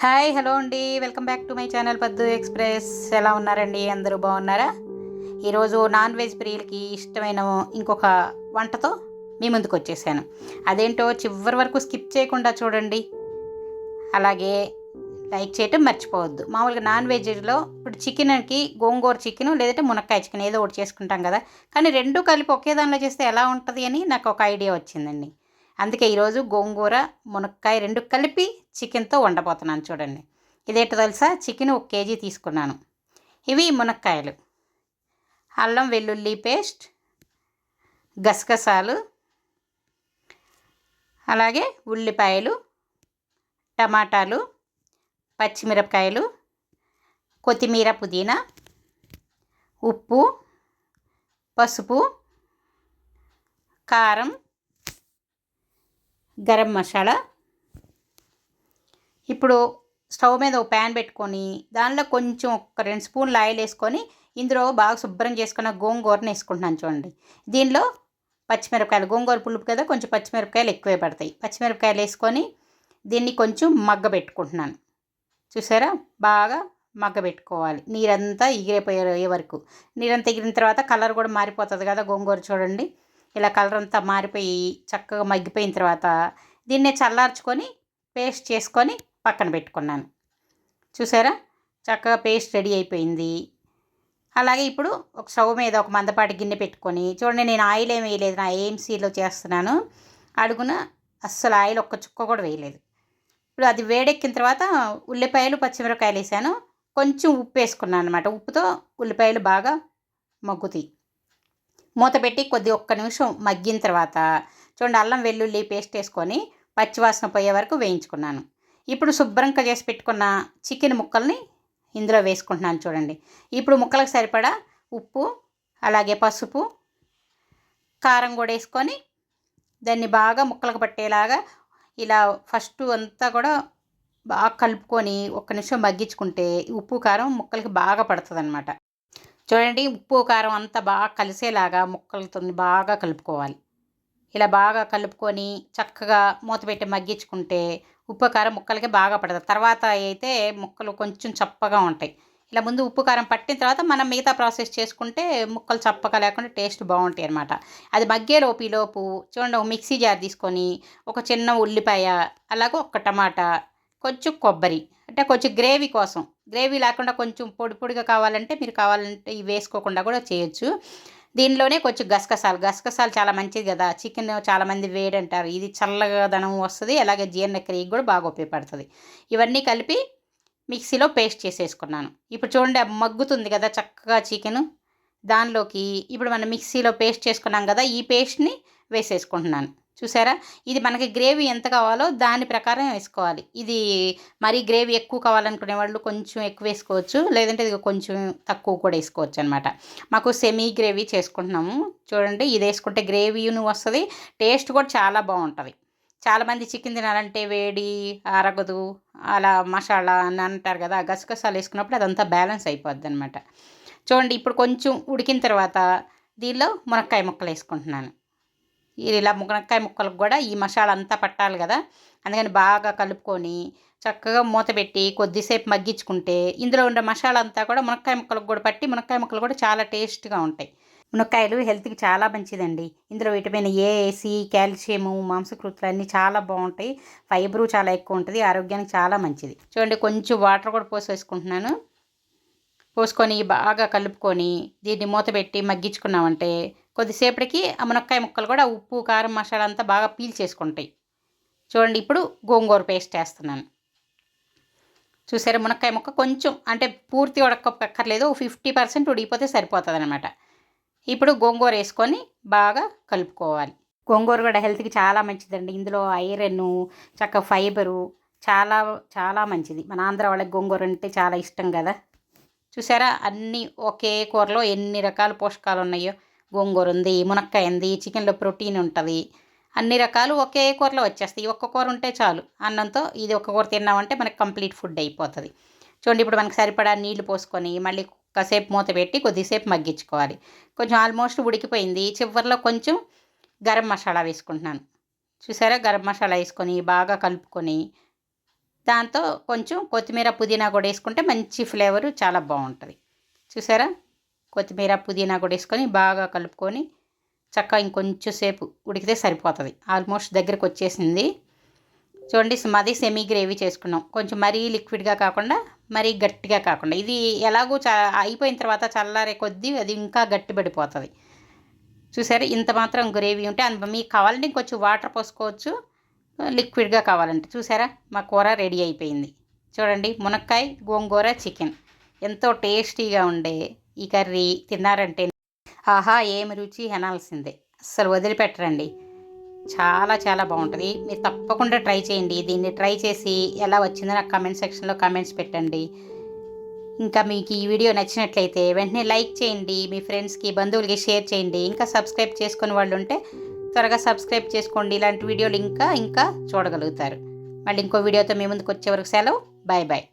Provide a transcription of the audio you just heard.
Hi hello అండి, welcome back to my channel పద్దు express. ఎలా ఉన్నారండి? అందరూ బాగున్నారా? ఈరోజు నాన్ వెజ్ ప్రియులకి ఇష్టమైన ఇంకొక వంటతో మీ ముందుకు వచ్చేసాను. అదేంటో చివరి వరకు స్కిప్ చేయకుండా చూడండి. అలాగే లైక్ చేయటం మర్చిపోవద్దు. మామూలుగా నాన్ వెజ్లో ఇప్పుడు చికెన్కి గోంగూర చికెన్ లేదంటే మునక్కాయ చికెన్ ఏదో ఒకటి చేసుకుంటాం కదా, కానీ రెండు కలిపి ఒకే దానిలో చేస్తే ఎలా ఉంటుంది అని నాకు ఒక ఐడియా వచ్చిందండి. అందుకే ఈరోజు గోంగూర మునక్కాయ రెండు కలిపి చికెన్తో వండబోతున్నాను. చూడండి, ఇదేంటో తెలుసా? చికెన్ 1 కేజీ తీసుకున్నాను. ఇవి మునక్కాయలు, అల్లం వెల్లుల్లి పేస్ట్, గసగసాలు, అలాగే ఉల్లిపాయలు, టమాటాలు, పచ్చిమిరపకాయలు, కొత్తిమీర, పుదీనా, ఉప్పు, పసుపు, కారం, గరం మసాలా. ఇప్పుడు స్టవ్ మీద ఒక ప్యాన్ పెట్టుకొని దానిలో కొంచెం ఒక 2 స్పూన్లు ఆయిల్ వేసుకొని ఇందులో బాగా శుభ్రం చేసుకున్న గోంగూరని వేసుకుంటున్నాను. చూడండి, దీనిలో పచ్చిమిరపకాయలు, గోంగూర పులుపు కదా, కొంచెం పచ్చిమిరపకాయలు ఎక్కువే పడతాయి. పచ్చిమిరపకాయలు వేసుకొని దీన్ని కొంచెం మగ్గబెట్టుకుంటున్నాను. చూసారా, బాగా మగ్గబెట్టుకోవాలి. నీరంతా ఎగిరిపోయే వరకు. నీరంతా ఎగిరిన తర్వాత కలర్ కూడా మారిపోతుంది కదా గోంగూర. చూడండి, ఇలా కలర్ అంతా మారిపోయి చక్కగా మగ్గిపోయిన తర్వాత దీన్నే చల్లార్చుకొని పేస్ట్ చేసుకొని పక్కన పెట్టుకున్నాను. చూసారా, చక్కగా పేస్ట్ రెడీ అయిపోయింది. అలాగే ఇప్పుడు ఒక స్టవ్ మీద ఒక మందపాటి గిన్నె పెట్టుకొని, చూడండి నేను ఆయిల్ ఏమి వేయలేదు, నా ఏఎంసీలో చేస్తున్నాను. అడుగున అస్సలు ఆయిల్ ఒక్క చుక్క కూడా వేయలేదు. ఇప్పుడు అది వేడెక్కిన తర్వాత ఉల్లిపాయలు, పచ్చిమిరపకాయలు వేసాను. కొంచెం ఉప్పు వేసుకున్నాను అనమాట. ఉప్పుతో ఉల్లిపాయలు బాగా మగ్గుతాయి. మూత పెట్టి ఒక్క నిమిషం మగ్గిన తర్వాత చూడండి, అల్లం వెల్లుల్లి పేస్ట్ వేసుకొని పచ్చివాసన పోయే వరకు వేయించుకున్నాను. ఇప్పుడు శుభ్రంగా చేసి పెట్టుకున్న చికెన్ ముక్కల్ని ఇందులో వేసుకుంటున్నాను. చూడండి, ఇప్పుడు ముక్కలకు సరిపడా ఉప్పు, అలాగే పసుపు, కారం కూడా వేసుకొని దాన్ని బాగా ముక్కలకు పట్టేలాగా ఇలా ఫస్ట్ అంతా కూడా బాగా కలుపుకొని ఒక్క నిమిషం మగ్గించుకుంటే ఉప్పు కారం ముక్కలకి బాగా పడుతుంది అనమాట. చూడండి, ఉప్పు కారం అంతా బాగా కలిసేలాగా ముక్కలతో బాగా కలుపుకోవాలి. ఇలా బాగా కలుపుకొని చక్కగా మూత పెట్టి మగ్గించుకుంటే ఉప్పు కారం ముక్కలకి బాగా పడుతుంది. తర్వాత అయితే ముక్కలు కొంచెం చప్పగా ఉంటాయి. ఇలా ముందు ఉప్పు కారం పట్టిన తర్వాత మనం మిగతా ప్రాసెస్ చేసుకుంటే ముక్కలు చప్పగా లేకుండా టేస్ట్ బాగుంటాయి అన్నమాట. అది మగ్గేలోపు చూడండి, ఒక మిక్సీ జార్ తీసుకొని ఒక చిన్న ఉల్లిపాయ, అలాగే ఒక టమాటా, కొంచెం కొబ్బరి, అంటే కొంచెం గ్రేవీ కోసం, గ్రేవీ లేకుండా కొంచెం పొడి పొడిగా కావాలంటే మీరు కావాలంటే ఇవి వేసుకోకుండా కూడా చేయొచ్చు. దీనిలోనే కొంచెం గసగసాలు చాలా మంచిది కదా. చికెన్ చాలామంది వేడంటారు, ఇది చల్లదనం వస్తుంది, అలాగే జీర్ణక్రియకి కూడా బాగా ఉపయోగపడుతుంది. ఇవన్నీ కలిపి మిక్సీలో పేస్ట్ చేసేసుకున్నాను. ఇప్పుడు చూడండి, మగ్గుతుంది కదా చక్కగా చికెను. దానిలోకి ఇప్పుడు మనం మిక్సీలో పేస్ట్ చేసుకున్నాం కదా, ఈ పేస్ట్ని వేసేసుకుంటున్నాను. చూసారా, ఇది మనకి గ్రేవీ ఎంత కావాలో దాని ప్రకారం వేసుకోవాలి. ఇది మరీ గ్రేవీ ఎక్కువ కావాలనుకునే వాళ్ళు కొంచెం ఎక్కువ వేసుకోవచ్చు, లేదంటే ఇది కొంచెం తక్కువ కూడా వేసుకోవచ్చు అనమాట. మాకు సెమీ గ్రేవీ చేసుకుంటున్నాము. చూడండి, ఇది వేసుకుంటే గ్రేవీను వస్తుంది, టేస్ట్ కూడా చాలా బాగుంటుంది. చాలామంది చికెన్ తినాలంటే వేడి అరగదు అలా మసాలా అని అంటారు కదా, గసగసాలు వేసుకున్నప్పుడు అదంతా బ్యాలెన్స్ అయిపోద్ది అనమాట. చూడండి, ఇప్పుడు కొంచెం ఉడికిన తర్వాత దీనిలో మునక్కాయ ముక్కలు వేసుకుంటున్నాను. ఇలా మునక్కాయ ముక్కలకు కూడా ఈ మసాలా అంతా పట్టాలి కదా, అందుకని బాగా కలుపుకొని చక్కగా మూత పెట్టి కొద్దిసేపు మగ్గించుకుంటే ఇందులో ఉండే మసాలా అంతా కూడా మునక్కాయ ముక్కలకు కూడా పట్టి మునక్కాయ ముక్కలు కూడా చాలా టేస్ట్గా ఉంటాయి. మునక్కాయలు హెల్త్కి చాలా మంచిదండి. ఇందులో విటమిన్ ఏ, సి, కాల్షియము, మాంసకృతులు అన్నీ చాలా బాగుంటాయి. ఫైబరు చాలా ఎక్కువ ఉంటుంది, ఆరోగ్యానికి చాలా మంచిది. చూడండి, కొంచెం వాటర్ కూడా పోసేసుకుంటున్నాను. పోసుకొని బాగా కలుపుకొని దీన్ని మూత పెట్టి మగ్గించుకున్నామంటే కొద్దిసేపటికి ఆ మునక్కాయ ముక్కలు కూడా ఉప్పు కారం మసాలా అంతా బాగా పీల్చేసుకుంటాయి. చూడండి, ఇప్పుడు గోంగూర పేస్ట్ వేస్తున్నాను. చూసారా, మునక్కాయ ముక్క కొంచెం అంటే పూర్తి ఉడకక్కర్లేదు, 50% ఉడికిపోతే సరిపోతుంది అనమాట. ఇప్పుడు గోంగూర వేసుకొని బాగా కలుపుకోవాలి. గోంగూర కూడా హెల్త్కి చాలా మంచిదండి. ఇందులో ఐరన్, చక్క ఫైబరు చాలా చాలా మంచిది. మన ఆంధ్ర వాళ్ళకి గోంగూర అంటే చాలా ఇష్టం కదా. చూసారా, అన్నీ ఒకే కూరలో ఎన్ని రకాల పోషకాలు ఉన్నాయో. గోంగూర ఉంది, మునక్కాయ ఉంది, చికెన్లో ప్రోటీన్ ఉంటుంది, అన్ని రకాలు ఒకే కూరలో వచ్చేస్తాయి. ఒక్క కూర ఉంటే చాలు, అన్నంతో ఇది ఒక్క కూర తిన్నామంటే మనకు కంప్లీట్ ఫుడ్ అయిపోతుంది. చూడండి, ఇప్పుడు మనకు సరిపడా నీళ్లు పోసుకొని మళ్ళీ కాసేపు మూత పెట్టి కొద్దిసేపు మగ్గించుకోవాలి. కొంచెం ఆల్మోస్ట్ ఉడికిపోయింది. చివరిలో కొంచెం గరం మసాలా వేసుకుంటున్నాను. చూసారా, గరం మసాలా వేసుకొని బాగా కలుపుకొని దాంతో కొంచెం కొత్తిమీర పుదీనా కూడా వేసుకుంటే మంచి ఫ్లేవరు చాలా బాగుంటుంది. చూసారా, కొత్తిమీర పుదీనా కూడా వేసుకొని బాగా కలుపుకొని చక్కగా ఇంకొంచెం సేపు ఉడికితే సరిపోతుంది. ఆల్మోస్ట్ దగ్గరికి వచ్చేసింది చూడండి. మాది సెమీ గ్రేవీ చేసుకున్నాం, కొంచెం మరీ లిక్విడ్గా కాకుండా మరీ గట్టిగా కాకుండా. ఇది ఎలాగో అయిపోయిన తర్వాత చల్లారే కొద్దీ అది ఇంకా గట్టిపడిపోతుంది. చూసారా, ఇంత మాత్రం గ్రేవీ ఉంటే మీకు కావాలంటే ఇంకొంచెం వాటర్ పోసుకోవచ్చు, లిక్విడ్గా కావాలంటే. చూసారా, మా కూర రెడీ అయిపోయింది. చూడండి, మునక్కాయ గోంగూర చికెన్ ఎంతో టేస్టీగా ఉండే ఈ కర్రీ తిన్నారంటే ఆహా ఏమి రుచి అనాల్సిందే, అస్సలు వదిలిపెట్టరండి. చాలా చాలా బాగుంటుంది. మీరు తప్పకుండా ట్రై చేయండి. దీన్ని ట్రై చేసి ఎలా వచ్చిందో నాకు కామెంట్ సెక్షన్లో కామెంట్స్ పెట్టండి. ఇంకా మీకు ఈ వీడియో నచ్చినట్లయితే వెంటనే లైక్ చేయండి, మీ ఫ్రెండ్స్కి బంధువులకి షేర్ చేయండి. ఇంకా సబ్స్క్రైబ్ చేసుకునే వాళ్ళు ఉంటే త్వరగా సబ్స్క్రైబ్ చేసుకోండి. ఇలాంటి వీడియోలు ఇంకా చూడగలుగుతారు. మళ్ళీ ఇంకో వీడియోతో మీ ముందుకు వచ్చే వరకు సెలవు. Bye bye.